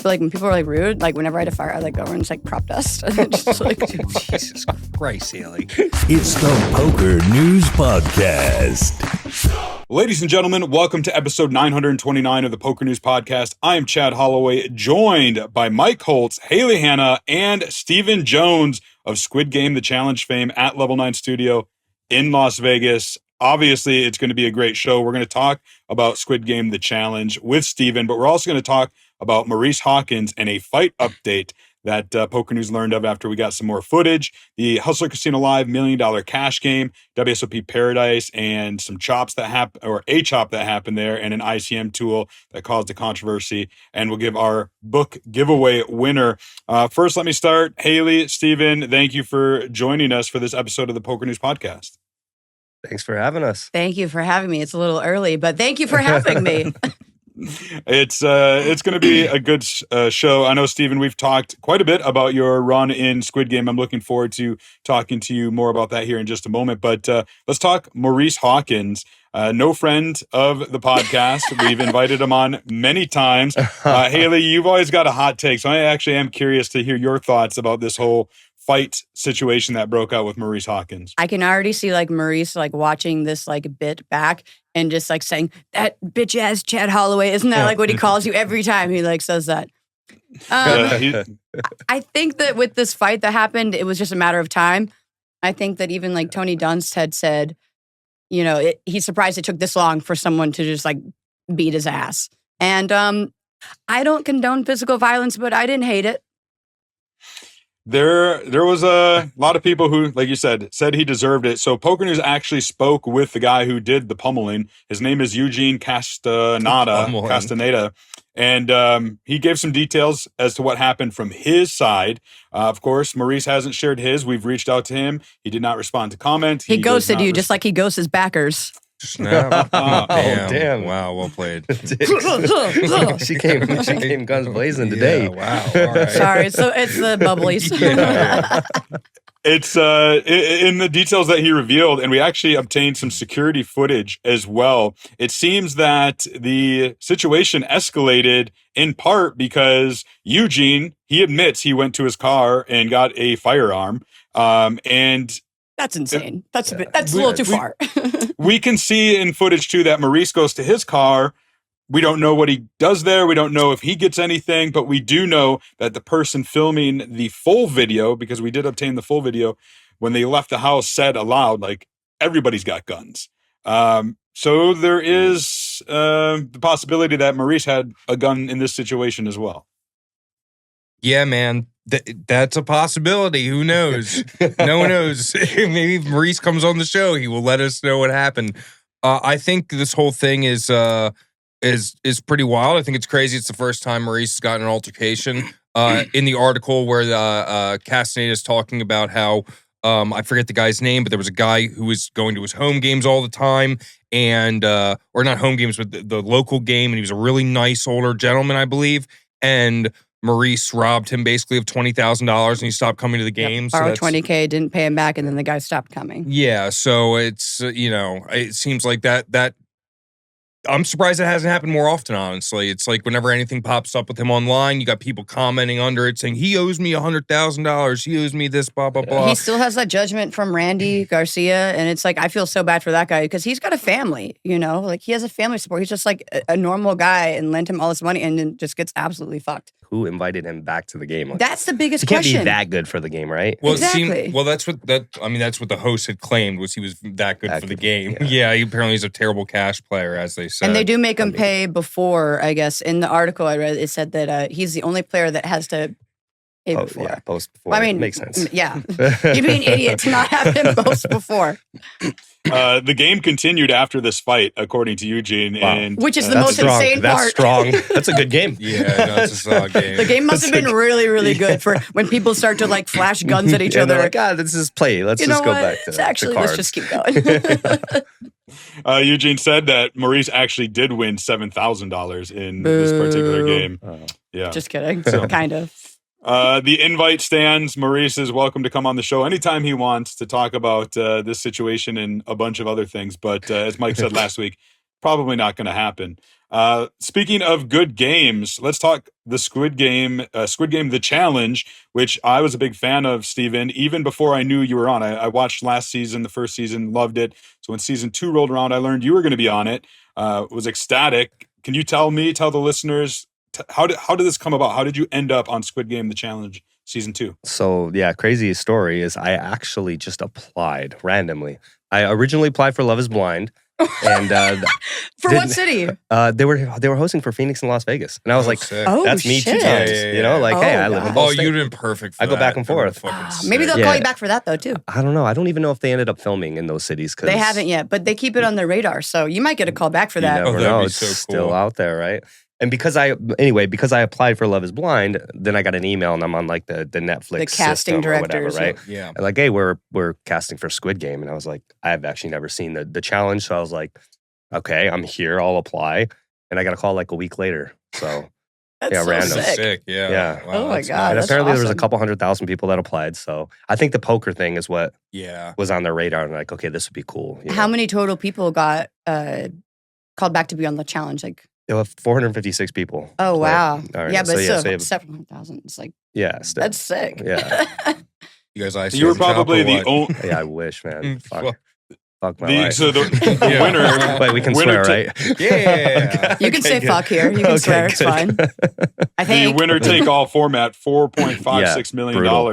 but like when people are like rude, like whenever I had a fire, I like go over and just like crop dust. Just, like, Jesus Christ, Hayley. It's the PokerNews Podcast. Ladies and gentlemen, welcome to episode 929 of the PokerNews Podcast. I am Chad Holloway, joined by Mike Holtz, Hayley, Hanna, and Stephen Jones of Squid Game, the Challenge fame at Level 9 Studio in Las Vegas. Obviously, it's going to be a great show. We're going to talk about Squid Game, the Challenge with Stephen, but we're also going to talk about Maurice Hawkins and a fight update that PokerNews learned of after we got some more footage. The Hustler Casino Live $1 Million Cash Game, WSOP Paradise, and some chops that happened, or a chop that happened there, and an ICM tool that caused a controversy. And we'll give our book giveaway winner. First, let me start. Hayley, Stephen, thank you for joining us for this episode of the PokerNews Podcast. Thanks for having us. thank you for having me. It's a little early, but thank you for having me. It's going to be a good show. I know, Stephen, we've talked quite a bit about your run in Squid Game. I'm looking forward to talking to you more about that here in just a moment. But let's talk Maurice Hawkins. No friend of the podcast. We've invited him on many times. Hayley, you've always got a hot take, so I actually am curious to hear your thoughts about this whole fight situation that broke out with Maurice Hawkins. I can already see like Maurice like watching this like bit back and just like saying, that bitch ass Chad Holloway. Isn't that like what he calls you every time he like says that? I think that with this fight that happened, it was just a matter of time. I think that even like Tony Dunst had said, you know, he's surprised it took this long for someone to just like beat his ass. And I don't condone physical violence, but I didn't hate it. There was a lot of people who, like you said he deserved it. So PokerNews actually spoke with the guy who did the pummeling. His name is Eugene Castaneda. And he gave some details as to what happened from his side. Of course, Maurice hasn't shared his. We've reached out to him. He did not respond to comments. He ghosted you just like he ghosts his backers. Snap. Damn. Wow, well played. she came guns blazing today. Yeah, wow. All right. Sorry, it's the bubblies. It's in the details that he revealed, and we actually obtained some security footage as well. It seems that the situation escalated in part because Eugene, he admits he went to his car and got a firearm, and That's insane. That's a little too far. We can see in footage too that Maurice goes to his car. We don't know what he does there. We don't know if he gets anything, but we do know that the person filming the full video, because we did obtain the full video, when they left the house said aloud, like, everybody's got guns. So there is the possibility that Maurice had a gun in this situation as well. Yeah, man. That's a possibility. Who knows? No one knows. Maybe if Maurice comes on the show, he will let us know what happened. I think this whole thing is pretty wild. I think it's crazy. It's the first time Maurice has gotten an altercation. In the article where Castaneda is talking about how I forget the guy's name, but there was a guy who was going to his home games all the time, and or not home games, but the local game, and he was a really nice older gentleman, I believe, and Maurice robbed him basically of $20,000 and he stopped coming to the games. Borrowed $20K, didn't pay him back, and then the guy stopped coming. Yeah, so it's, it seems like that I'm surprised it hasn't happened more often, honestly. It's like whenever anything pops up with him online, you got people commenting under it saying, he owes me $100,000. He owes me this, blah, blah, blah. He still has that judgment from Randy Garcia. And it's like, I feel so bad for that guy because he's got a family, like he has a family support. He's just like a normal guy and lent him all this money and then just gets absolutely fucked. Who invited him back to the game? Like, that's the biggest he can't question. be that good for the game, right? Well, exactly. That's what the host had claimed, was he was that good for the game. Yeah, he apparently is a terrible cash player, as they said. And they do make him pay before, I guess. In the article I read, it said that he's the only player that has to pay before. Yeah, post before. Well, I mean, makes sense. Yeah. You'd be an idiot to not have him post before. The game continued after this fight, according to Eugene. Wow. And which is the most insane part. That's strong. That's a good game. Yeah, no, it's a solid game. The game must have been really, really good for when people start to like flash guns at each other. Like, this is play. Let's just go back to actually, cards. let's just keep going. Eugene said that Maurice actually did win $7,000 in this particular game. Yeah, just kidding. So kind of. The invite stands. Maurice is welcome to come on the show anytime he wants to talk about this situation and a bunch of other things. But as Mike said last week, probably not going to happen. Speaking of good games, let's talk the Squid Game The Challenge, which I was a big fan of, Steven, even before I knew you were on. I watched last season, the first season, loved it. So when season 2 rolled around, I learned you were going to be on it. Was ecstatic. Can you tell the listeners, how did this come about? How did you end up on Squid Game The Challenge season 2? So yeah, crazy story is I actually just applied randomly. I originally applied for Love is Blind. And for what city? They were hosting for Phoenix and Las Vegas, and I was like, sick. "That's me 2 times." Hey, I live in both you'd states. been perfect. For I go back and forth. Maybe they'll call you back for that though too. I don't know. I don't even know if they ended up filming in those cities because they haven't yet, but they keep it on their radar, so you might get a call back for that. You never know. It's so cool. Still out there, right? And because I applied for Love is Blind, then I got an email and I'm on like the Netflix the casting directors, or whatever, right? Yeah. And like, hey, we're casting for Squid Game, and I was like, I've actually never seen the challenge, so I was like, okay, I'm here, I'll apply, and I got a call like a week later. So That's so random. sick. Yeah. Oh Wow, my that's God. and that's apparently there was a awesome. couple 100,000 people that applied. So I think the poker thing is what Yeah. was on their radar, and like, okay, this would be cool. you How know? many total people got called back to be on the challenge? Like, There were 456 people. oh wow, All right, yeah, but so, yeah, still, so you have- 700,000. It's like Yeah, still. that's sick. Yeah. You guys ice You were on top probably or the what? only. Yeah, I wish, man. Fuck. Fuck my life. So the Yeah. winner. Wait, we can winner swear, ta- right? Yeah. You can say good. fuck here. You can Okay, swear. It's good. fine. I The think. winner take all format, $4.56 million. brutal.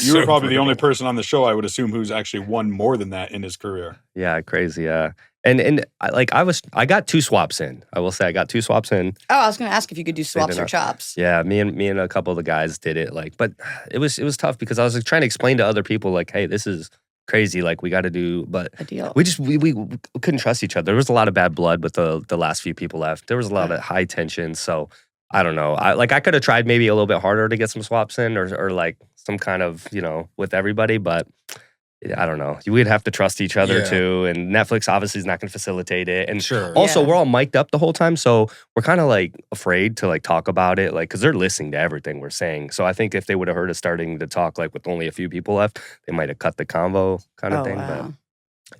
You were So probably the only brutal. person on the show, I would assume, who's actually won more than that in his career. Yeah, crazy. Yeah. And I got 2 swaps in. I will say I got 2 swaps in. Oh, I was going to ask if you could do swaps or enough. chops. Yeah, me and a couple of the guys did it. But it was tough because I was like, trying to explain to other people like, hey, this is crazy. Like we got to do, but A deal. we couldn't trust each other. There was a lot of bad blood with the last few people left. There was a lot of high tension. So I don't know. I could have tried maybe a little bit harder to get some swaps in or like some kind of, with everybody, but I don't know. We'd have to trust each other Yeah. too. And Netflix obviously is not going to facilitate it. And Sure. also, Yeah. we're all mic'd up the whole time, so we're kind of like afraid to like talk about it, like because they're listening to everything we're saying. So I think if they would have heard us starting to talk like with only a few people left, they might have cut the convo kind of Oh, thing. wow.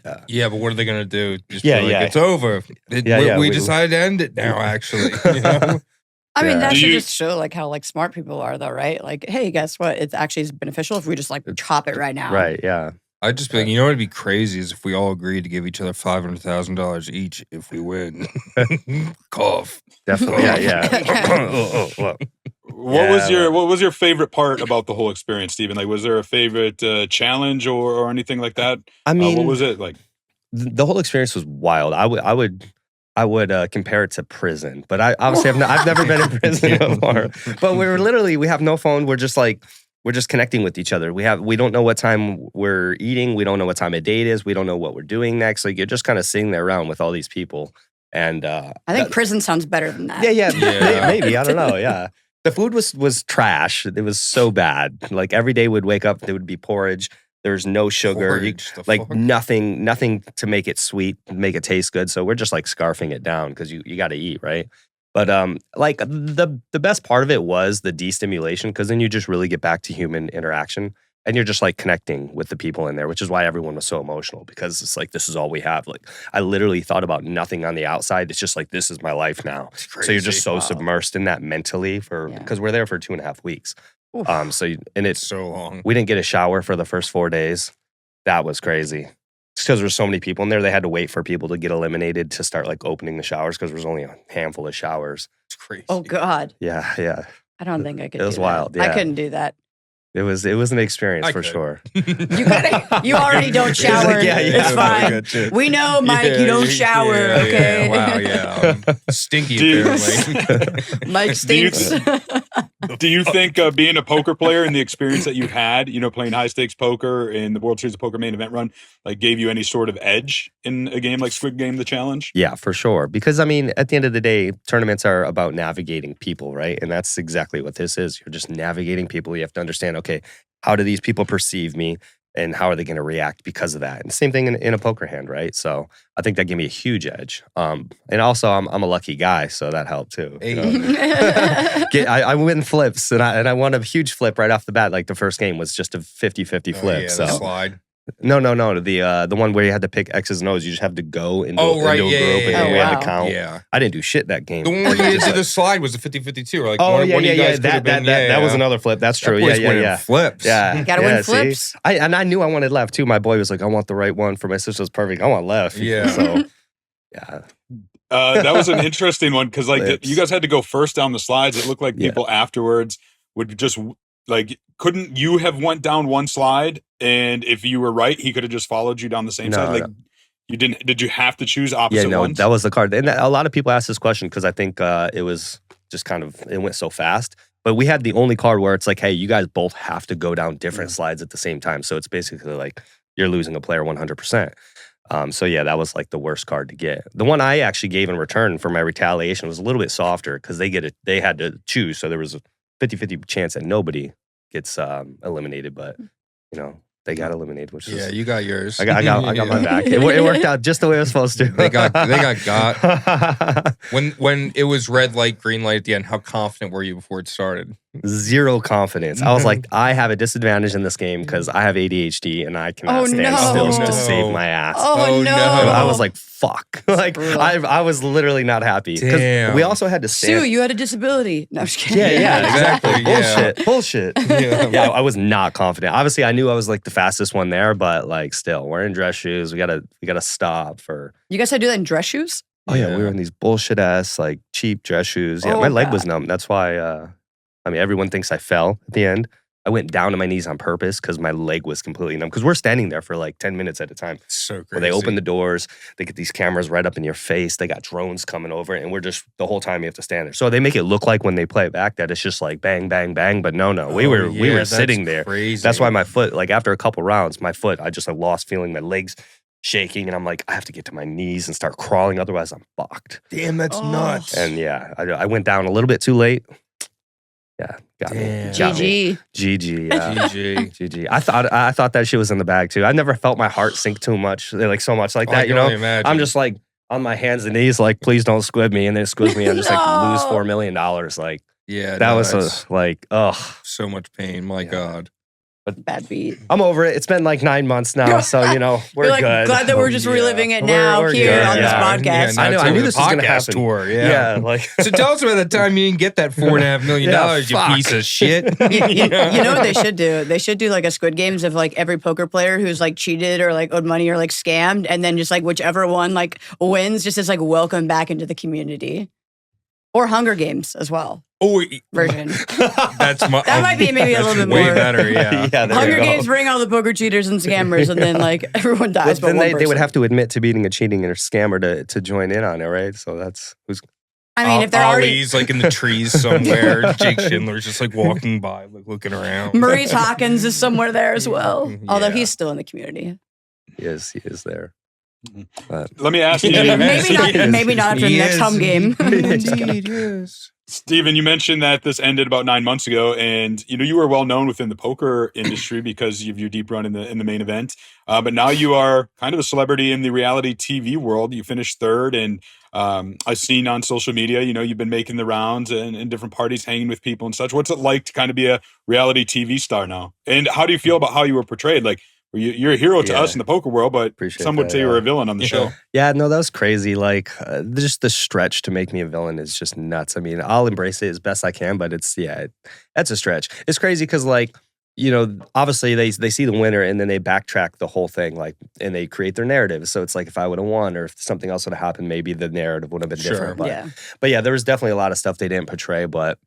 But Yeah, but what are they gonna do? Just Yeah, be like, yeah. it's over. We We- decided to end it now. Actually, you know? I mean, Yeah. that Do should you- just show like how like smart people are, though, right? Like, hey, guess what? It's actually beneficial if we just like chop it right now. right, yeah, I'd just be like, you know what'd be crazy is if we all agreed to give each other $500,000 each if we win. Cough. definitely, yeah. What was your favorite part about the whole experience, Stephen? Like, was there a favorite challenge or anything like that? I mean, What was it like? the whole experience was wild. I would compare it to prison, but I've never been in prison before. But we have no phone. We're just connecting with each other. We don't know what time we're eating. We don't know what time of day it is. We don't know what we're doing next. Like you're just kind of sitting there around with all these people. And I think prison sounds better than that. yeah, Yeah. maybe I don't know. Yeah, the food was trash. It was so bad. Like every day we'd wake up, there would be porridge. There's no sugar. Porridge, the Like fuck? nothing to make it sweet, make it taste good. So we're just like scarfing it down because you got to eat, right? But like the best part of it was the destimulation because then you just really get back to human interaction and you're just like connecting with the people in there, which is why everyone was so emotional because it's like this is all we have. Like I literally thought about nothing on the outside. It's just like this is my life now. It's So you're just crazy. so Wow. submersed in that mentally Yeah. because we're there for 2.5 weeks. Oof. And It's so long. we didn't get a shower for the first 4 days. That was crazy. It's because there's so many people in there. They had to wait for people to get eliminated to start like opening the showers because there was only a handful of showers. It's crazy. Oh God, Yeah. I don't think I could. It was do wild, That. I yeah. couldn't do that. It was an experience I for could. sure. You already don't shower. Yeah, It's fine. We know, Mike. You don't shower. Yeah, Okay. Wow, yeah. Stinky, Do you- apparently. Mike Do you- stinks. Do you think being a poker player and the experience that you've had, playing high stakes poker in the World Series of Poker main event run, like gave you any sort of edge in a game like Squid Game: The Challenge? Yeah, for sure. Because I mean, at the end of the day, tournaments are about navigating people, right? And that's exactly what this is. You're just navigating people. You have to understand, okay, how do these people perceive me? And how are they going to react because of that? And same thing in a poker hand, right? So I think that gave me a huge edge. And also, I'm a lucky guy, so that helped too. Hey. I win flips, and I won a huge flip right off the bat. Like the first game was just a 50-50 flip. Oh, yeah, so the slide. No. The one where you had to pick X's and O's. You just have to go into, into a group and then we had to count. Yeah. I didn't do shit that game. The one where you did the slide was a 50-50 too. Like one of you guys that was another flip. That's true. Yeah. Flips. Yeah. You gotta win flips. See? I knew I wanted left too. My boy was like, I want the right one for my sister. Was perfect. I want left. Yeah. So, yeah. That was an interesting one because you guys had to go first down the slides. It looked like people afterwards would just like, couldn't you have went down one slide and if you were right, he could have just followed you down the same side? Like you didn't? Did you have to choose opposite ones? That was the card. And a lot of people asked this question because I think it was just kind of it went so fast. But we had the only card where it's like, hey, you guys both have to go down different slides at the same time. So it's basically like you're losing a player 100%. So yeah, that was like the worst card to get. The one I actually gave in return for my retaliation was a little bit softer because they had to choose. So there was a 50-50 chance that nobody gets eliminated, but they got eliminated, which is you got yours. I got my back. It worked out just the way it was supposed to. They got when it was red light, green light at the end. How confident were you before it started? Zero confidence. I was like, I have a disadvantage in this game because I have ADHD and I cannot stand still to save my ass. Oh no! I was like, fuck. Like I was literally not happy because we also had to stand. Sue, you had a disability. No, I'm just kidding. Yeah, exactly. Bullshit. Yeah, I was not confident. Obviously, I knew I was like the fastest one there, but like still, wearing dress shoes. We gotta stop for. You guys had to do that in dress shoes? Oh yeah, we were in these bullshit ass like cheap dress shoes. Yeah, my leg was numb. That's why. Everyone thinks I fell at the end. I went down to my knees on purpose because my leg was completely numb. Because we're standing there for like 10 minutes at a time. So crazy. Where they open the doors, they get these cameras right up in your face. They got drones coming over, and we're just the whole time you have to stand there. So they make it look like when they play it back that it's just like bang, bang, bang. But no, we were sitting there. Crazy. That's why my foot, like after a couple rounds, I just like lost feeling, my legs shaking, and I'm like, I have to get to my knees and start crawling, otherwise I'm fucked. Damn, that's nuts. And yeah, I went down a little bit too late. Yeah, got me. GG. GG. GG. I thought that shit was in the bag too. I never felt my heart sink too much, like so much like that. Imagine. I'm just like on my hands and knees, like please don't squib me, and then it squibs me. I'm just like lose $4 million. Like that was like so much pain. My God. But bad beat. I'm over it. It's been like 9 months now, so we're like, good. Glad that we're just reliving it now we're here good. on this podcast. I knew this was going to happen. Tour, like so tell us about the time you didn't get that $4.5 million, you piece of shit. You know what they should do? They should do like a Squid Games of like every poker player who's like cheated or like owed money or like scammed, and then just like whichever one like wins, just as like welcome back into the community. Or Hunger Games as well. Version. That might be maybe a little bit way more better. Yeah. Hunger Games bring all the poker cheaters and scammers, and then like everyone dies. But then they would have to admit to being a cheating or scammer to join in on it, right? So that's who's. I mean, if they're Ollie's like in the trees somewhere. Jake Schindler's just like walking by, like looking around. Maurice Hawkins is somewhere there as well, although he's still in the community. He is there. But let me ask you. Maybe not after the next home game. Indeed, yes. Steven, you mentioned that this ended about 9 months ago, and you were well known within the poker industry because of your deep run in the main event. But now you are kind of a celebrity in the reality TV world. You finished third, and I've seen on social media, you've been making the rounds and in different parties, hanging with people and such. What's it like to kind of be a reality TV star now? And how do you feel about how you were portrayed? Like, you're a hero to us in the poker world, but some would say you were a villain on the show. Yeah, no, that was crazy. Like, just the stretch to make me a villain is just nuts. I mean, I'll embrace it as best I can, but that's a stretch. It's crazy because, like, obviously they see the winner and then they backtrack the whole thing, like, and they create their narrative. So it's like if I would have won or if something else would have happened, maybe the narrative would have been different. But yeah, there was definitely a lot of stuff they didn't portray, but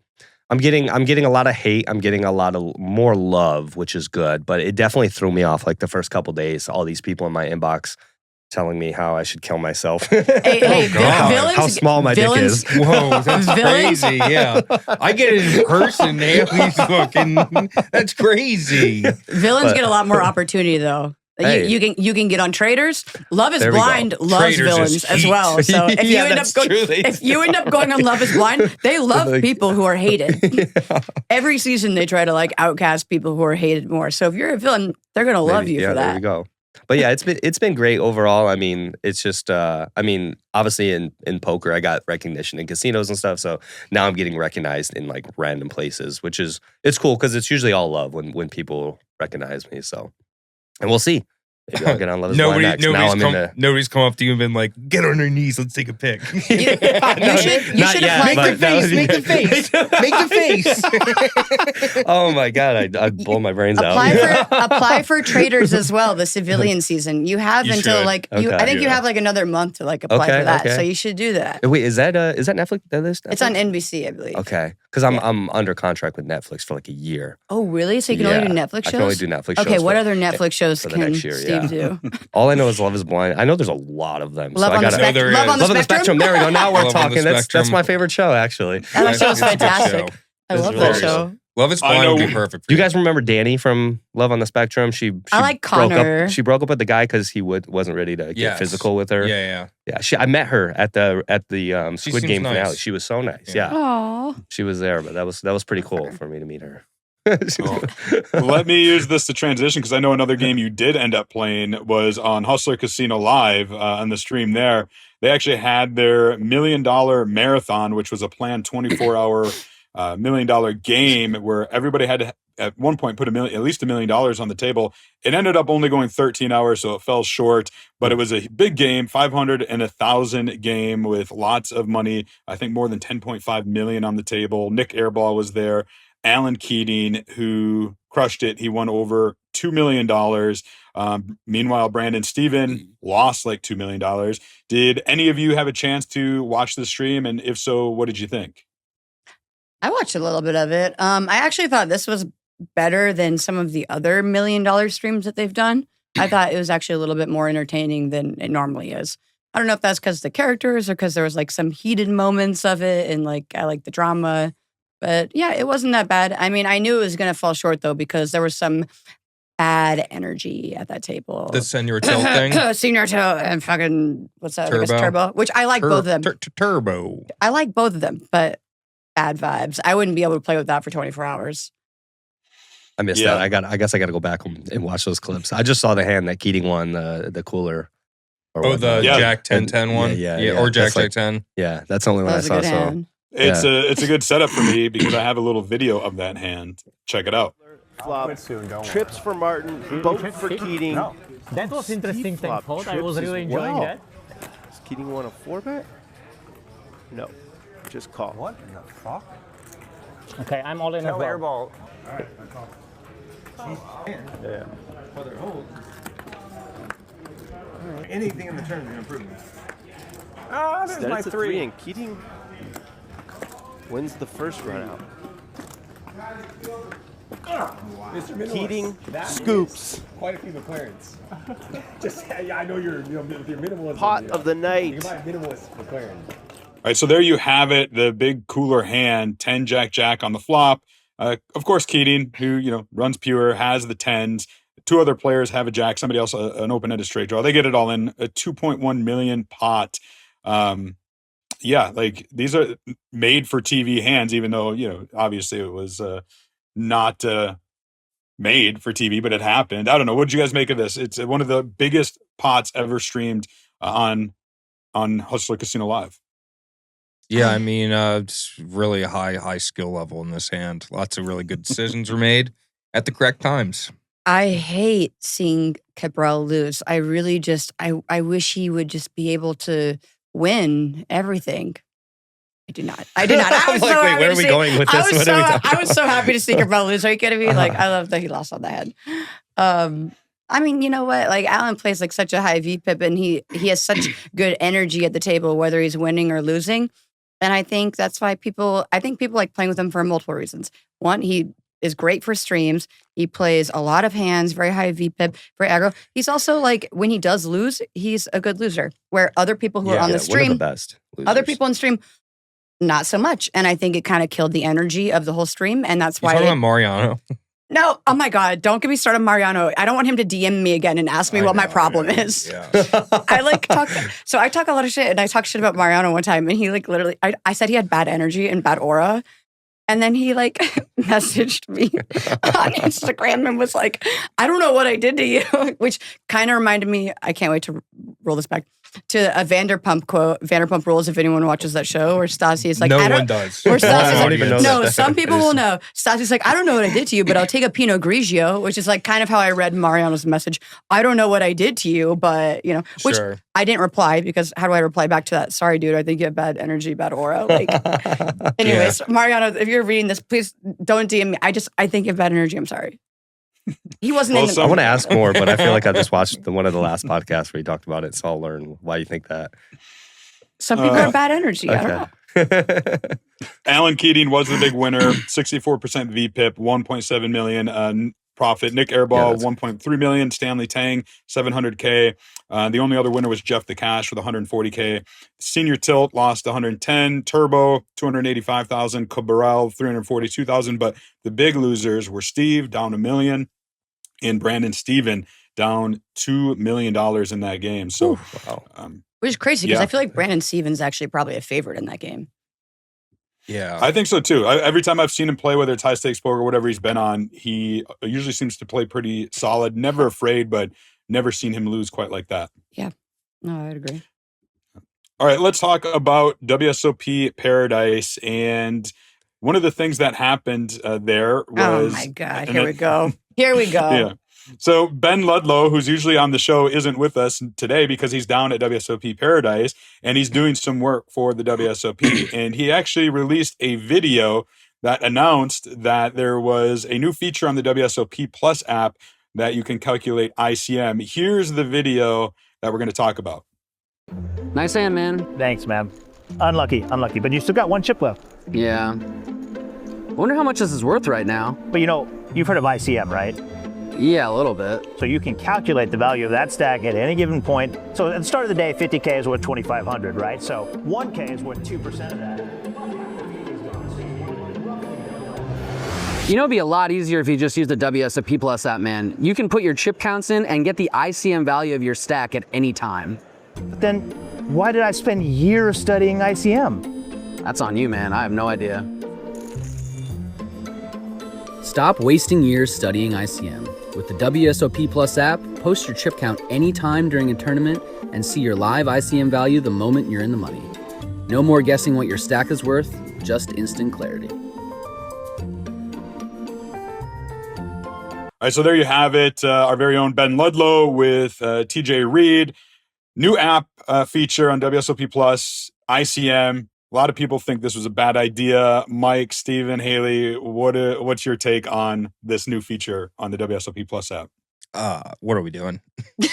I'm getting a lot of hate. I'm getting a lot of more love, which is good. But it definitely threw me off. Like the first couple days, all these people in my inbox telling me how I should kill myself. Hey, villains, how small my dick is. Whoa, that's crazy. Yeah, I get it in person. That's crazy. Villains get a lot more opportunity though. Hey. You can get on Traders. Love is Blind loves Traders villains as well. So if you end up going on Love is Blind, they love people who are hated. Every season they try to like outcast people who are hated more. So if you're a villain, they're gonna love you for that. There you go. But yeah, it's been great overall. I mean, it's just obviously in poker I got recognition in casinos and stuff. So now I'm getting recognized in like random places, which is it's cool because it's usually all love when people recognize me. So. And we'll see. Maybe I'll get on Love Is Blind next. Now I'm into... Nobody's come up to you and been like, get on your knees, let's take a pic. You should apply. Make the face. Oh my God, I'd blow my brains out. Apply for traders as well, the civilian season. You have until like, I think you have like another month to like apply for that. So you should do that. Wait, is that Netflix? It's on NBC, I believe. Okay. Because I'm under contract with Netflix for like a year. Oh, really? So you can only do Netflix shows? I can only do Netflix shows. Okay, what other Netflix shows can Steve do? All I know is Love Is Blind. I know there's a lot of them. Love on the Spectrum. There we go. Now we're talking. That's my favorite show, actually. That show is fantastic. I love that show. Love Is Blind would be perfect for you. You guys remember Danny from Love on the Spectrum? I like Connor. She broke up with the guy because he wasn't ready to get physical with her. Yeah. I met her at the Squid Game finale. She was so nice. Yeah. Aww. She was there, but that was pretty cool for me to meet her. Let me use this to transition because I know another game you did end up playing was on Hustler Casino Live on the stream there. They actually had their $1 million marathon, which was a planned 24-hour $1 million game where everybody had to at one point put at least $1 million on the table. It ended up only going 13 hours, so it fell short, but it was a big game, 500 and 1,000 game with lots of money. I think more than 10.5 million on the table. Nick Airball was there. Alan Keating, who crushed it. He won over $2 million. Meanwhile, Brandon Steven lost like $2 million. Did any of you have a chance to watch the stream? And if so, what did you think? I watched a little bit of it. I actually thought this was better than some of the other $1 million streams that they've done. I thought it was actually a little bit more entertaining than it normally is. I don't know if that's because the characters or because there was like some heated moments of it and like I like the drama. But yeah, it wasn't that bad. I mean, I knew it was going to fall short though because there was some bad energy at that table. The Senior Till thing? Senior Till and fucking, what's that? I guess Turbo, which I like both of them. Turbo. I like both of them, but bad vibes. I wouldn't be able to play with that for 24 hours. I missed that. I guess I got to go back and watch those clips. I just saw the hand that Keating won, the cooler. Jack 10-10 one? Yeah. Or Jack 10. Yeah, that's the only one I saw. So. It's a good setup for me because I have a little video of that hand. Check it out. Flop. Trips for Martin, boat for Keating. No. That was interesting thing, I was really enjoying that. Does Keating want a 4-bet? No. Just call. What in the fuck? Okay, I'm all in as well. Airball. All right, I call. Yeah. Whether it holds. Anything in the turn is going to improve. This is my 3. And Keating wins the first run out. Keating scoops. Quite a few McLarens. I know you're minimalist. Pot of the night. You're my minimalist McLaren. All right, so there you have it, the big cooler hand, 10 Jack on the flop. Of course, Keating, who runs pure, has the 10s. 2 other players have a jack. Somebody else an open-ended straight draw. They get it all in a 2.1 million pot. Like these are made for TV hands, even though obviously it was not made for TV, but it happened. I don't know. What did you guys make of this? It's one of the biggest pots ever streamed on Hustler Casino Live. Yeah, I mean, it's really a high skill level in this hand. Lots of really good decisions were made at the correct times. I hate seeing Cabral lose. I really I wish he would just be able to win everything. I do not. I was like, wait, where are we going with this? I was so happy to see Cabral lose. Are you kidding me? Like, I love that he lost on the head. I mean, you know what? Like, Alan plays like such a high VPIP, and he has such good energy at the table, whether he's winning or losing. And I think that's why people like playing with him for multiple reasons. One, he is great for streams. He plays a lot of hands, very high VPIP, very aggro. He's also like, when he does lose, he's a good loser. Where other people who are on the stream, one of the best losers. Other people on stream, not so much. And I think it kind of killed the energy of the whole stream. And that's why. You're talking about Mariano. No, oh my God, don't get me started on Mariano. I don't want him to DM me again and ask me what my problem is. Yeah. I talk a lot of shit, and I talked shit about Mariano one time, and he like literally, I said he had bad energy and bad aura, and then he like messaged me on Instagram and was like, I don't know what I did to you, which kind of reminded me, I can't wait to roll this back, to a Vanderpump quote, Vanderpump Rules, if anyone watches that show, where Stassi is like, No I don't, one does. Where Stassi's I don't like, even know no, that. some people will know. Stassi's like, I don't know what I did to you, but I'll take a Pinot Grigio, which is like kind of how I read Mariano's message. I don't know what I did to you, but which Sure. I didn't reply because how do I reply back to that? Sorry, dude, I think you have bad energy, bad aura. Like, anyways, Mariano, if you're reading this, please don't DM me. I think you have bad energy. I'm sorry. He wasn't Well, in the I want to ask more, but I feel like I just watched one of the last podcasts where he talked about it, so I'll learn why you think that. Some people have bad energy. I don't know. Alan Keating was the big winner, 64% VPIP, 1.7 million profit. Nick Airball, 1.3 million. Stanley Tang, 700K. The only other winner was Jeff the Cash with 140K. Senior Tilt lost 110. Turbo, 285,000. Cabral, 342,000. But the big losers were Steve, down $1 million, and Brandon Steven, down $2 million in that game. So, Which is crazy because Yeah. I feel like Brandon Stevens actually probably a favorite in that game. Yeah. I think so too. Every time I've seen him play, whether it's high stakes poker or whatever he's been on, he usually seems to play pretty solid. Never afraid, but never seen him lose quite like that. Yeah. No, I'd agree. All right, let's talk about WSOP Paradise. And one of the things that happened there was... Oh my God. Here we go. Here we go. Yeah. So Ben Ludlow, who's usually on the show, isn't with us today because he's down at WSOP Paradise and he's doing some work for the WSOP. And he actually released a video that announced that there was a new feature on the WSOP Plus app that you can calculate ICM. Here's the video that we're going to talk about. Nice hand, man. Thanks, man. Unlucky, but you still got one chip left. Yeah. Wonder how much this is worth right now. But you've heard of ICM, right? Yeah, a little bit. So you can calculate the value of that stack at any given point. So at the start of the day, 50K is worth 2,500, right? So 1K is worth 2% of that. It'd be a lot easier if you just used the WSOP Plus app, man. You can put your chip counts in and get the ICM value of your stack at any time. But then why did I spend years studying ICM? That's on you, man. I have no idea. Stop wasting years studying ICM. With the WSOP Plus app, post your chip count anytime during a tournament and see your live ICM value the moment you're in the money. No more guessing what your stack is worth, just instant clarity. All right, so there you have it. Our very own Ben Ludlow with TJ Reed. New app feature on WSOP Plus, ICM. A lot of people think this was a bad idea. Mike, Steven, Hayley, what's your take on this new feature on the WSOP Plus app? What are we doing? What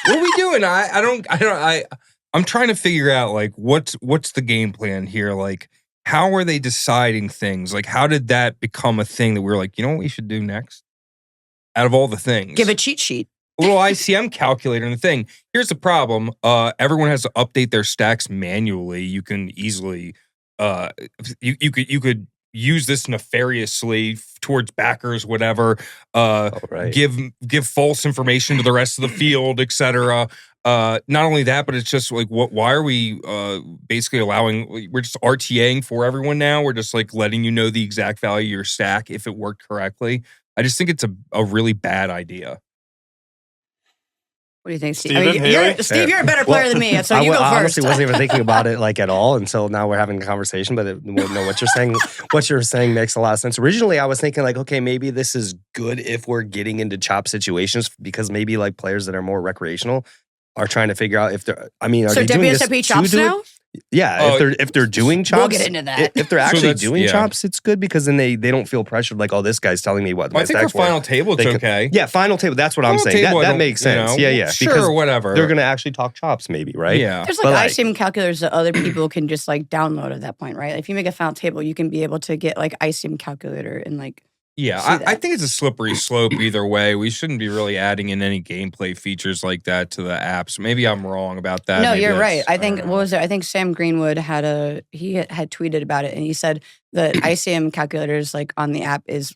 are we doing? I'm trying to figure out like what's the game plan here? Like, how are they deciding things? Like, how did that become a thing that we were like, you know what we should do next? Out of all the things, Give a cheat sheet. a little ICM calculator and the thing. Here's the problem. Everyone has to update their stacks manually. You can easily you could use this nefariously towards backers, whatever. Give false information to the rest of the field, etc. Not only that, but it's just like why are we basically we're just RTAing for everyone now. We're just like letting you know the exact value of your stack if it worked correctly. I just think it's a really bad idea. What do you think, Steve? Steven, Steve, you're a better player than me, so you go first. I honestly wasn't even thinking about it like at all until now we're having a conversation. But no, what you're saying, makes a lot of sense. Originally, I was thinking like, okay, maybe this is good if we're getting into chop situations because maybe like players that are more recreational are trying to figure out if they're. I mean, are they doing this WSOP chops now? Yeah, if they're doing chops, We'll get into that. If they're actually doing chops, it's good because then they don't feel pressured like, oh, this guy's telling me what my I think stack's for final table, it's okay. Yeah, final table. That's what I'm saying. That makes sense. Yeah. Sure, because whatever. They're going to actually talk chops, maybe, right? Yeah. There's like ICM calculators that other people can just like download at that point, right? If you make a final table, you can be able to get like ICM calculator and like. Yeah, I think it's a slippery slope either way. We shouldn't be really adding in any gameplay features like that to the apps. Maybe I'm wrong about that. No, Maybe you're right. I think don't know. what was it? I think Sam Greenwood had tweeted about it, and he said the ICM calculators like on the app is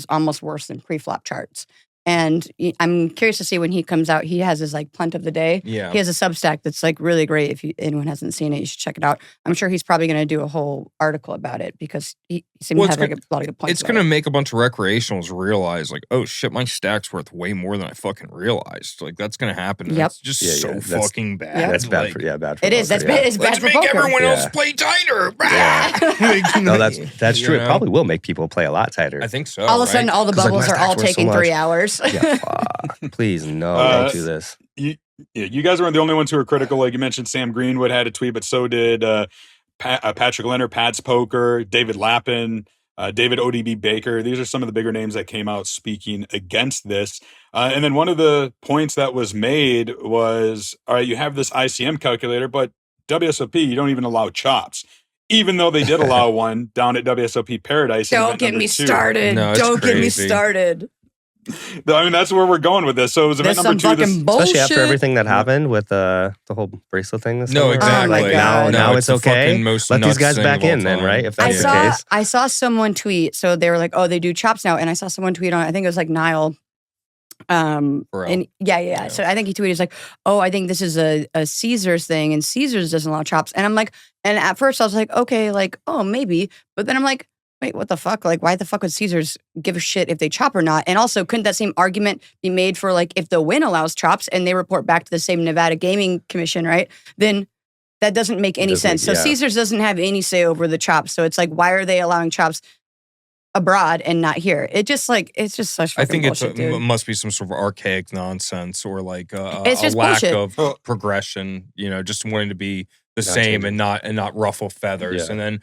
almost worse than pre-flop charts. And I'm curious to see when he comes out. He has his like punt of the day. Yeah. He has a Substack that's like really great. If anyone hasn't seen it, you should check it out. I'm sure he's probably going to do a whole article about it because he seems to have like a lot of good points. It's going to make a bunch of recreationals realize like, oh shit, my stack's worth way more than I fucking realized. Like that's going to happen. Yep. It's just fucking bad. Yep. That's bad like, for bad. It is. That's bad. It's bad let's for make poker. everyone else play tighter. No, that's true. It probably will make people play a lot tighter. I think so. All of a sudden, all the 'Cause, like, bubbles my are all stacks worth so taking 3 much. hours. Yeah, fuck. Please, no, don't do this. You guys weren't the only ones who were critical. Like you mentioned, Sam Greenwood had a tweet, but so did Patrick Leonard, Pat's Poker, David Lappin, David ODB Baker. These are some of the bigger names that came out speaking against this. And then one of the points that was made was, all right, you have this ICM calculator, but WSOP, you don't even allow chops. Even though they did allow one down at WSOP Paradise. Don't get me started. No, it's Don't get me crazy. started. I mean, that's where we're going with this. So it was event There's number some 2. fucking bullshit. Especially after everything that happened with the whole bracelet thing. This No, summer. exactly. Oh my God. Now No, it's the okay. fucking most Let these nuts guys thing back of all in then, time. right? If that's the case. I saw someone tweet. So they were like, "Oh, they do chops now," and I saw someone tweet on. I think it was like Niall. And yeah. So I think he tweeted, he's like, "Oh, I think this is a Caesars thing, and Caesars doesn't allow chops." And I'm like, and at first I was like, okay, like, oh, maybe, but then I'm like, wait, what the fuck? Like, why the fuck would Caesars give a shit if they chop or not? And also, couldn't that same argument be made for like if the win allows chops and they report back to the same Nevada Gaming Commission, right? Then that doesn't make any sense. So Caesars doesn't have any say over the chops. So it's like, why are they allowing chops abroad and not here? It's just such fucking I think bullshit, dude. it must be some sort of archaic nonsense or like It's a just lack bullshit. of progression. You know, just wanting to be the same and not ruffle feathers. Yeah. And then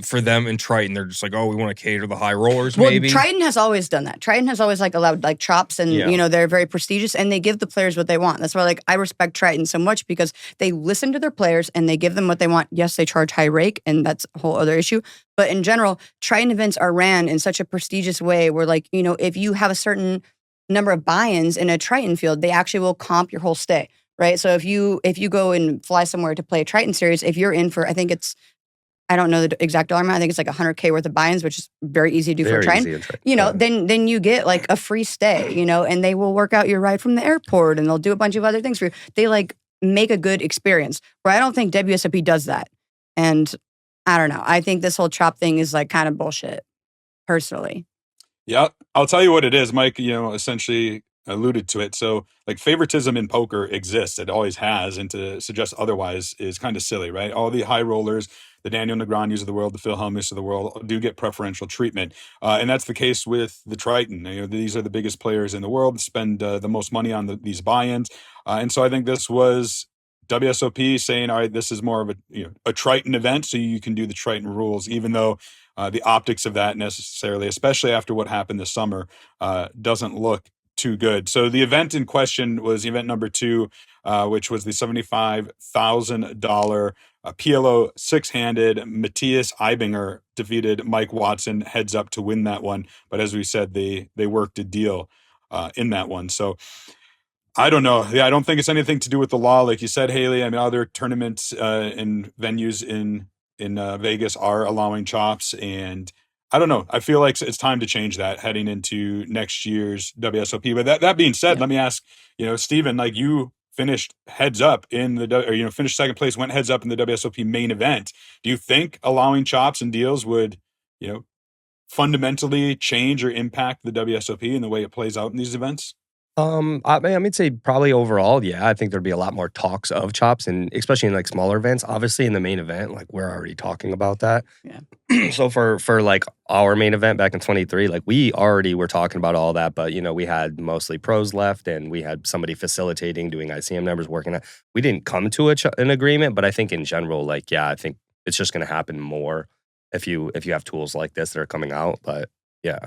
for them in Triton, they're just like, oh, we want to cater the high rollers. Well, maybe Triton has always done that. Triton has always like allowed like chops, and you know they're very prestigious, and they give the players what they want. That's why like I respect Triton so much because they listen to their players and they give them what they want. Yes, they charge high rake, and that's a whole other issue. But in general, Triton events are ran in such a prestigious way where like you know if you have a certain number of buy-ins in a Triton field, they actually will comp your whole stay. Right, so if you go and fly somewhere to play a Triton series, if you're in for, I don't know the exact dollar amount. I think it's like $100K worth of buy-ins, which is very easy to do for a Triton. You know, then you get like a free stay. You know, and they will work out your ride from the airport, and they'll do a bunch of other things for you. They like make a good experience. Where I don't think WSOP does that, and I don't know. I think this whole chop thing is like kind of bullshit, personally. Yeah, I'll tell you what it is, Mike. You know, essentially alluded to it. So like favoritism in poker exists. It always has. And to suggest otherwise is kind of silly, right? All the high rollers, the Daniel Negreanu's of the world, the Phil Hellmuths of the world do get preferential treatment. And that's the case with the Triton. You know, these are the biggest players in the world, spend the most money on these buy-ins. And so I think this was WSOP saying, all right, this is more of a Triton event, so you can do the Triton rules, even though the optics of that necessarily, especially after what happened this summer, doesn't look too good. So the event in question was event number 2, which was the $75,000 PLO 6-handed. Matthias Eibinger defeated Mike Watson heads up to win that one. But as we said, they worked a deal in that one. So I don't know. Yeah, I don't think it's anything to do with the law. Like you said, Hayley, I mean, other tournaments and venues in Vegas are allowing chops, and I don't know. I feel like it's time to change that heading into next year's WSOP. But that being said, let me ask, Steven, like you finished heads up in finished second place, went heads up in the WSOP main event. Do you think allowing chops and deals would, fundamentally change or impact the WSOP and the way it plays out in these events? I'd say probably overall, yeah. I think there'd be a lot more talks of chops, and especially in like smaller events. Obviously, in the main event, like we're already talking about that. Yeah. So for like our main event back in 23, like we already were talking about all that, but we had mostly pros left, and we had somebody facilitating, doing ICM numbers, working that. We didn't come to an agreement, but I think in general, like yeah, I think it's just going to happen more if you have tools like this that are coming out. But yeah.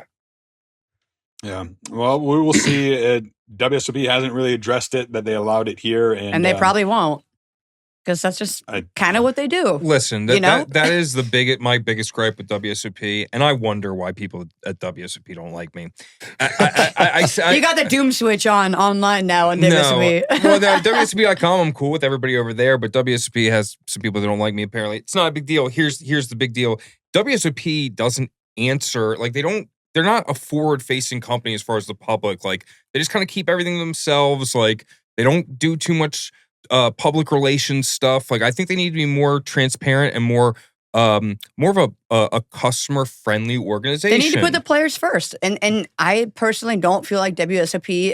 Yeah. Well, we will see. WSOP hasn't really addressed it, that they allowed it here. And they probably won't, because that's just kind of what they do. Listen, that is my biggest gripe with WSOP, and I wonder why people at WSOP don't like me. You got the doom switch online now on WSOP. Well, WSOP.com, I'm cool with everybody over there, but WSOP has some people that don't like me, apparently. It's not a big deal. Here's the big deal. WSOP doesn't answer, like they don't they're not a forward-facing company as far as the public. Like, they just kind of keep everything to themselves. Like, they don't do too much public relations stuff. Like, I think they need to be more transparent and more of a customer-friendly organization. They need to put the players first. And I personally don't feel like WSOP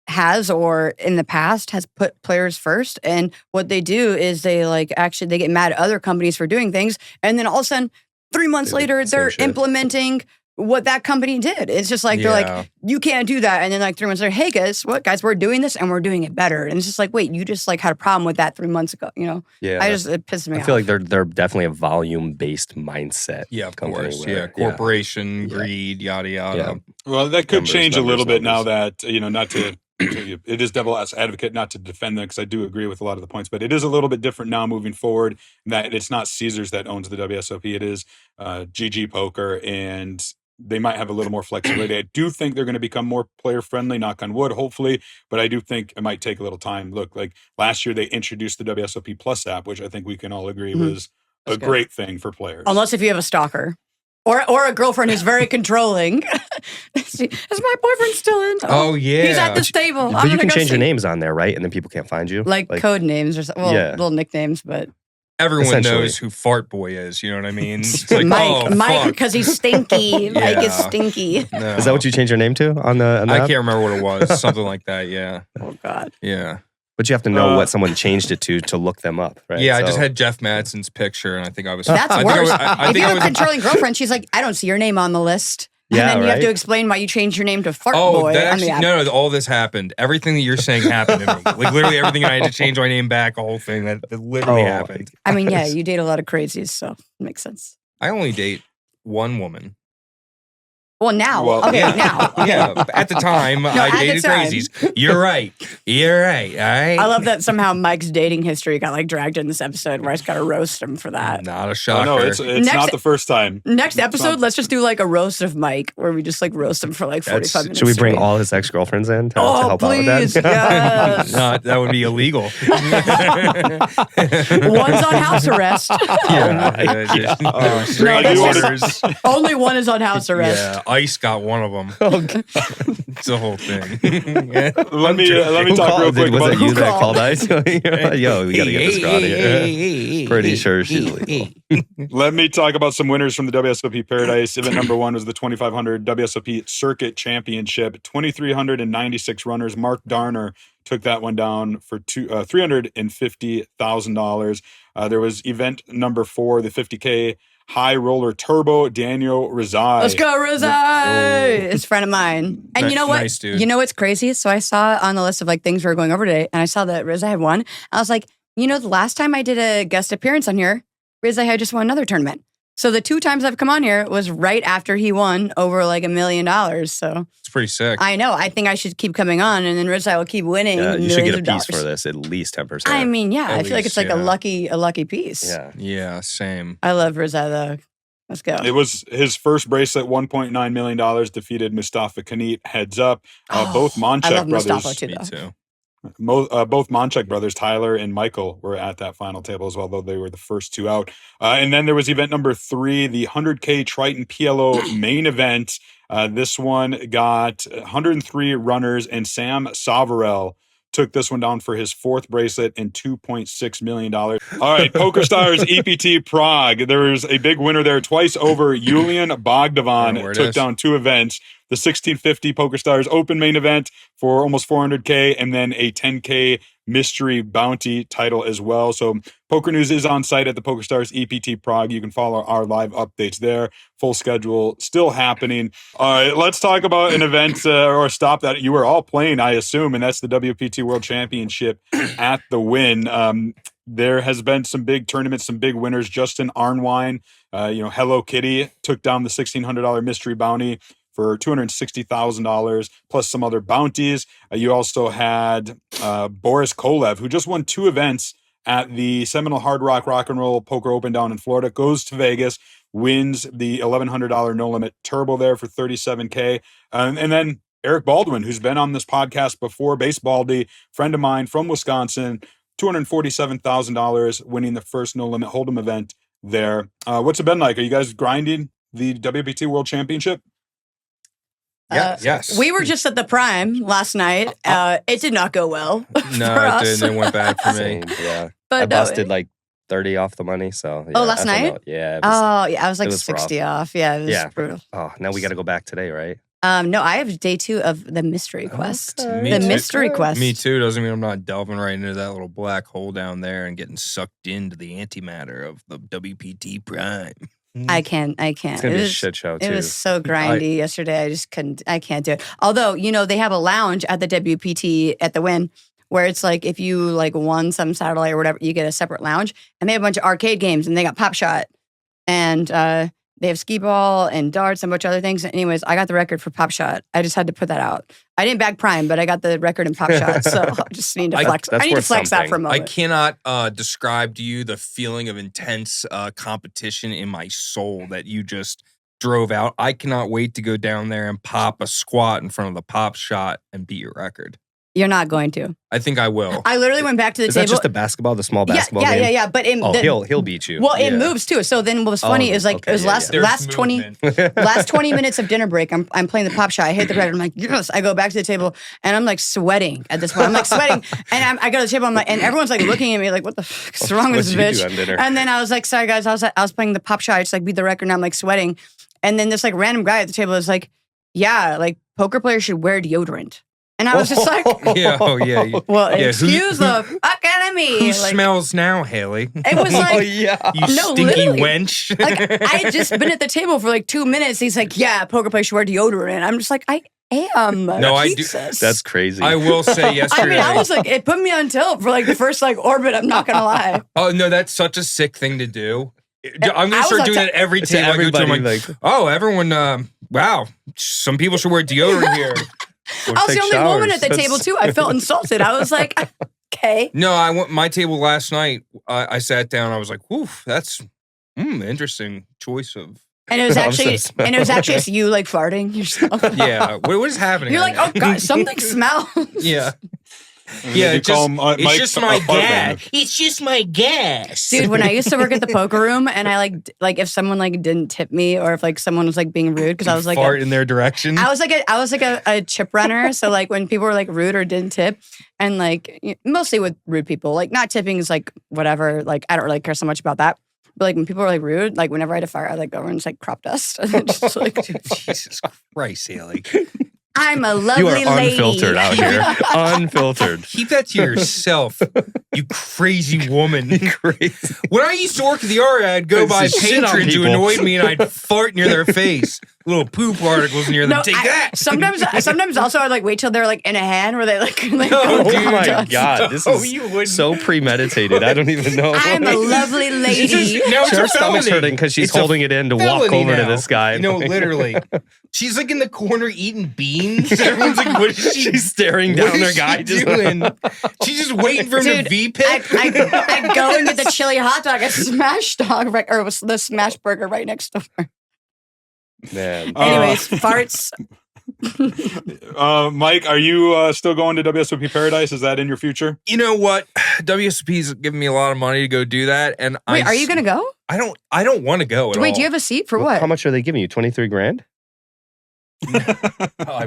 has or in the past has put players first. And what they do is they get mad at other companies for doing things. And then all of a sudden, 3 months later, they're implementing what that company did. It's just like, they're like, you can't do that. And then like 3 months later, hey guys, we're doing this and we're doing it better. And it's just like, wait, you just like had a problem with that 3 months ago, you know? Yeah. It pisses me off. I feel like they're definitely a volume-based mindset. Yeah, of course. Corporation, greed, yada, yada. Yeah. Well, that could change a little bit now that, not to, it is devil's advocate, not to defend them, because I do agree with a lot of the points, but it is a little bit different now moving forward, that it's not Caesars that owns the WSOP. It is GG Poker, and they might have a little more flexibility. I do think they're going to become more player friendly, knock on wood, hopefully, but I do think it might take a little time. Look, like last year they introduced the WSOP Plus app, which I think we can all agree was a great thing for players. Unless if you have a stalker. Or a girlfriend who's very controlling. Is my boyfriend still in? Oh, yeah. He's at this table. But you can change your names on there, right? And then people can't find you. Like code names or something. Well, little nicknames, but... Everyone knows who Fart Boy is, you know what I mean? It's like, Mike, because he's stinky. Mike is stinky. No. Is that what you changed your name to on the I app? can't remember what it was. Something like that, yeah. Oh, God. Yeah. But you have to know what someone changed it to look them up, right? Yeah, I just had Jeff Madsen's picture, and I think I was... That's worse. If you have a controlling girlfriend, she's like, I don't see your name on the list. And then you have to explain why you changed your name to Fart Boy on the app. No, all this happened. Everything that you're saying happened to me. Like, literally everything. I had to change my name back, the whole thing. That literally happened. I mean, yeah, you date a lot of crazies, so it makes sense. I only date one woman. Well, now. Now. Yeah, at the time, I dated crazies. You're right. All right. I love that somehow Mike's dating history got like dragged in this episode where I just got to roast him for that. Not a shocker. No, it's not the first time. Next episode, let's just do like a roast of Mike where we just like roast him for like 45 minutes. Should we bring all his ex-girlfriends in to help out with that? Yes. No, that would be illegal. One's on house arrest. Only one is on house arrest. Yeah, ICE got one of them. It's the whole thing. Let me talk real quick. Was that you that called ICE? Yo, we got to get this girl out of here. Pretty sure she's legal. Let me talk about some winners from the WSOP Paradise. Event number 1 was the 2500 WSOP Circuit Championship. 2,396 runners. Mark Darner took that one down for $350,000. There was event number 4, the 50K High Roller Turbo, Daniel Rizai. Let's go, Rizai! It's a friend of mine. And you know what? Nice, dude. You know what's crazy? So I saw on the list of like things we were going over today, and I saw that Rizai had won. I was like, the last time I did a guest appearance on here, Rizai had just won another tournament. So the 2 times I've come on here was right after he won over like $1 million. So it's pretty sick. I know. I think I should keep coming on, and then Rizai will keep winning. Yeah, you should get a piece dollars for this, at least 10%. I mean, yeah, I feel like it's like yeah. a lucky piece. Yeah, same. I love Rizai though. Let's go. It was his first bracelet, $1.9 million, defeated Mustafa Kanit, heads up. Both Monchek I love brothers. Mustafa too, Me though. too. Both Monchek brothers, Tyler and Michael, were at that final table as well, though they were the first 2 out. And then there was event number 3, the 100K Triton PLO main event. This one got 103 runners, and Sam Savarel took this one down for his 4th bracelet and $2.6 million. All right, PokerStars EPT Prague. There was a big winner there twice over. Yulian Bogdavon took down 2 events. The 1650 PokerStars Open main event for almost 400K, and then a 10K mystery bounty title as well. So Poker News is on site at the PokerStars EPT Prague. You can follow our live updates there. Full schedule still happening. All right, let's talk about an event or a stop that you were all playing, I assume, and that's the WPT World Championship at the Wynn. There has been some big tournaments, some big winners. Justin Arnwine, Hello Kitty, took down the $1,600 mystery bounty for $260,000 plus some other bounties. You also had Boris Kolev, who just won 2 events at the Seminole Hard Rock Rock and Roll Poker Open down in Florida, goes to Vegas, wins the $1,100 no limit turbo there for $37K. And then Eric Baldwin, who's been on this podcast before, Basebaldy, friend of mine from Wisconsin, $247,000, winning the first no limit hold'em event there. What's it been like? Are you guys grinding the WPT World Championship? Yes. We were just at the Prime last night. It did not go well. No, it didn't. It went bad for me. Same, yeah. But I busted like 30 off the money. So yeah, last night? Yeah. I was like it was 60 rough. off. Yeah, it was brutal. Oh, now we got to go back today, right? No, I have day 2 of the mystery quest. Me The too. mystery quest. Me too. Doesn't mean I'm not delving right into that little black hole down there and getting sucked into the antimatter of the WPT Prime. I can't. It's gonna be a shit show too. It was so grindy yesterday. I just couldn't. I can't do it. Although they have a lounge at the WPT at the Wynn where it's like if you like won some satellite or whatever, you get a separate lounge, and they have a bunch of arcade games, and they got Pop Shot, and they have skee ball and darts and a bunch of other things. Anyways, I got the record for Pop Shot. I just had to put that out. I didn't bag Prime, but I got the record in Pop Shot, so I just need to flex. I need to flex that for a I moment. cannot describe to you the feeling of intense competition in my soul that you just drove out. I cannot wait to go down there and pop a squat in front of the Pop Shot and beat your record. You're not going to. I think I will. I literally went back to the Is table. that just the basketball, the small basketball game? Yeah. But he'll beat you. Well, it Yeah. moves too. So then what was funny is like okay, it was yeah, last 20 last 20 minutes of dinner break. I'm playing the Pop Shot. I hit the record. I'm like, yes. I go back to the table and I'm like sweating at this point. I'm like sweating, and I go to the table. I'm like, and everyone's like looking at me like, what the fuck is wrong with this What'd you bitch? do on dinner? And then I was like, sorry guys, I was playing the Pop Shot. I just like beat the record. And I'm like sweating. And then this like random guy at the table is like, yeah, like poker players should wear deodorant. And I was just like, Yeah, well, Yeah, excuse the fuck out of me. Who Like, smells now, Haley? it was like, yeah. You No, stinky literally. wench. like I had just been at the table for like 2 minutes. He's like, yeah, poker players should wear deodorant. I'm just like, I am. No, I do- Jesus. That's crazy. I will say yesterday. I mean, I was like, it put me on tilt for like the first like orbit. I'm not gonna lie. Oh no, that's such a sick thing to do. I'm I gonna was start on doing top- it every To table I go to. I'm everybody, like, like- oh, everyone, wow, some people should wear deodorant here. Or I was take the only woman showers. at the table too. I felt insulted. I was like, okay. No, I went my table last night. I sat down. I was like, "Woof, that's interesting choice of." And it was I'm actually, so and it was actually just you like farting yourself. Yeah, what is happening? You're right like, now? oh god, something smells. Yeah, Yeah, it's just my gas. It's just my gas. Dude, when I used to work at the poker room, and I like if someone like didn't tip me, or if like someone was like being rude, because I was like fart in their direction. I was like a chip runner. So like when people were like rude or didn't tip, and like mostly with rude people, like not tipping is like whatever. Like I don't really care so much about that. But like when people were like rude, like whenever I had a fire, I'd like go over and just like crop dust. And then just like Jesus Christ, Haley. I'm a You lovely are lady. unfiltered out here. Unfiltered. Keep that to yourself, you crazy woman. Crazy. When I used to work at the R, I'd go It's by just shit on patrons who people. annoyed me, and I'd fart near their face. Little poop particles near them. No, Take that. sometimes also I'd like wait till they're like in a hand where they like No, Oh dude. my dust. god, this Oh, is you wouldn't. so premeditated. I don't even know. I'm a lovely lady. No, it's Her a stomach's felony. hurting because she's It's a holding it in to walk felony over to now. this guy. No, literally. She's like in the corner eating beans. Everyone's like, what is she? She's staring What down is her guy. she Just doing? She's just waiting for him Dude, to V-pip. I go and get the chili hot dog, a smash dog, right, or the smash burger right next door. Man. Anyways, farts. Mike, are you still going to WSOP Paradise? Is that in your future? You know what? WSOP's giving me a lot of money to go do that, and Wait, are you gonna go? I don't want to go at all. Wait, do you have a seat for what? How much are they giving you? 23 grand?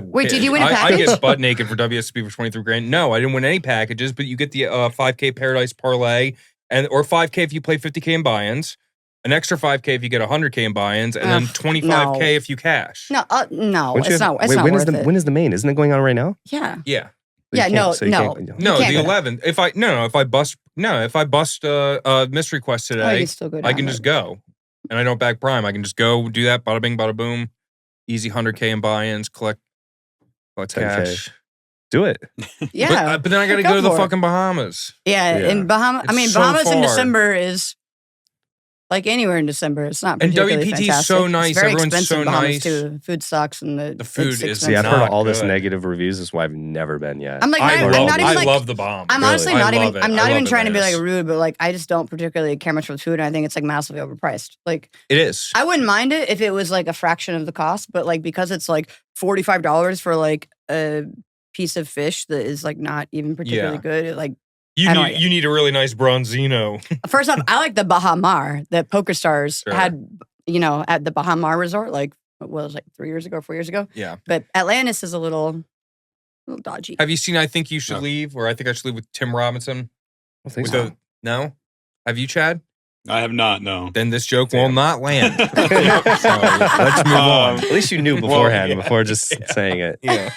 Wait, did you win a I package? get butt naked for WSOP for 23 grand. No, I didn't win any packages, but you get the 5K Paradise parlay, or 5K if you play 50K in buy-ins, an extra 5K if you get 100K in buy-ins, and then 25K no. if you cash. No, no, When's it's your- not. It's wait, not when worth is the it. when is the main? Isn't it going on right now? Yeah. Yeah. You Yeah, can't- no, so you no. can't- No, can't the go. 11th. If I bust a mystery quest Oh, you today, can still go I down, can but- just go, and I don't back Prime. I can just go do that. Bada bing, bada boom. Easy 100K in buy-ins. Collect 10K. cash. Do it. Yeah. But then I got to Go go to the for it. fucking Bahamas. Yeah, Yeah. in Bahamas. I It's mean, so Bahamas in far. December is like anywhere in December. It's not And particularly WPT 's fantastic. so nice. It's very Everyone's expensive so in Bahamas nice. too. Food sucks and the food it's is expensive. See, I've heard not all this good. negative reviews. That's why I've never been yet. I'm like, I I'm love, not even I like. love the bomb. I'm Really? honestly I not love even. it. I'm I not love even it trying to when be like it's- rude, but like I just don't particularly care much for the food, and I think it's like massively overpriced. Like It is. I wouldn't mind it if it was like a fraction of the cost, but like because it's like $45 for like a piece of fish that is like not even particularly Yeah. good. It, like You I don't need, like you need a really nice bronzino. first off, I like the Bahamar that PokerStars Sure. had, at the Bahamar Resort. Like what was it, like 3 years ago, 4 years ago. Yeah. But Atlantis is a little dodgy. Have you seen I Think You Should Leave, or I Think I Should Leave with Tim Robinson? I think With so. no? Have you, Chad? I have not, no. Then this joke will not land. So Yep. let's move on. At least you knew beforehand before just saying it. Yeah.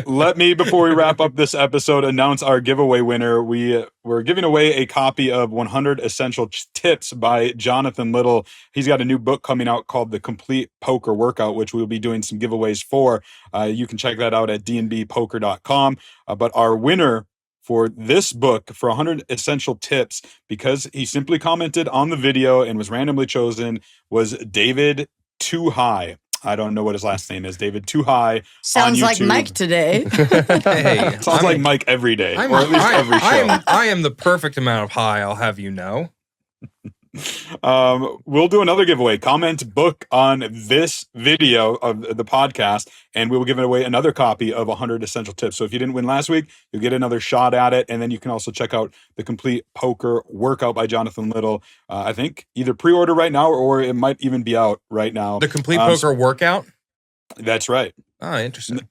Let me, before we wrap up this episode, announce our giveaway winner. We're giving away a copy of 100 Essential Tips by Jonathan Little. He's got a new book coming out called The Complete Poker Workout, which we'll be doing some giveaways for. You can check that out at dnbpoker.com. But our winner for this book for 100 essential tips, because he simply commented on the video and was randomly chosen, was David Too High. I don't know what his last name is. David Too High. Sounds like Mike today. Hey, Sounds like Mike every day, or at least every show. I am the perfect amount of high, I'll have you know. We'll do another giveaway. Comment book on this video of the podcast, and we will give away another copy of 100 Essential Tips. So if you didn't win last week, you'll get another shot at it. And then you can also check out The Complete Poker Workout by Jonathan Little. I think either pre-order right now, or it might even be out right now. The Complete Poker Workout? That's right. Oh, interesting.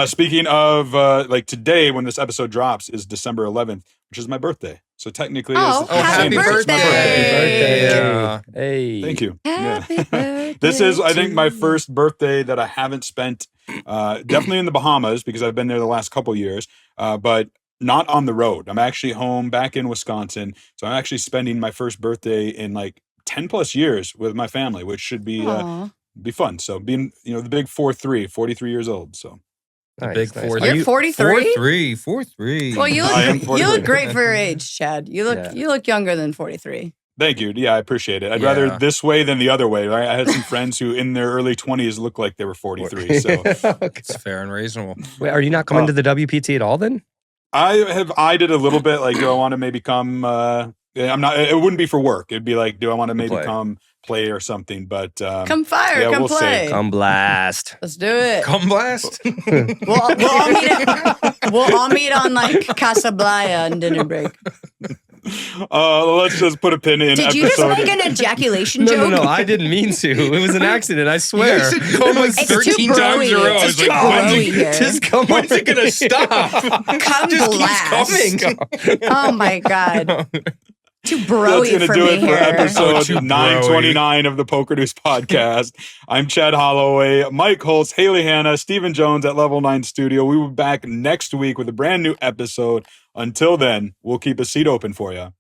Speaking of like today, when this episode drops, is December 11th, which is my birthday. So technically, happy birthday! Happy birthday! Yeah. Hey. Thank you. Happy birthday This is, I think, to my you. first birthday that I haven't spent. Definitely in the Bahamas, because I've been there the last couple years, but not on the road. I'm actually home back in Wisconsin, so I'm actually spending my first birthday in like 10 plus years with my family, which should be fun. So being, the big 43 years old. So Nice, big nice. 4. You're 43? 43. Well, you I am look 43. great for your age, Chad. You look younger than 43. thank you. Yeah, I appreciate it. I'd rather this way than the other way. Right? I had some friends who in their early 20s looked like they were 43. So It's fair and reasonable. Wait, are you not coming to the WPT at all then? I did a little bit. Like, do I want to maybe come? I'm not. It wouldn't be for work. It'd be like, do I want to maybe come play or something? But Come fire, come we'll play. see. Come blast. Let's do it. Come blast. We'll all meet on like Casablanca on dinner break. Let's just put a pin in. Did you just make an ejaculation No, joke? no, I didn't mean to. It was an accident, I swear. You said come like It's 13 too times in a row. I It's was too like, when's broy here. Just come when's it going to stop? Come Just blast. keeps coming. Oh my God. Too That's broy going to for do me it for here. episode too broy. 929 of the PokerNews Podcast. I'm Chad Holloway, Mike Holtz, Hayley Hanna, Stephen Jones at Level 9 Studio. We will be back next week with a brand new episode. Until then, we'll keep a seat open for you.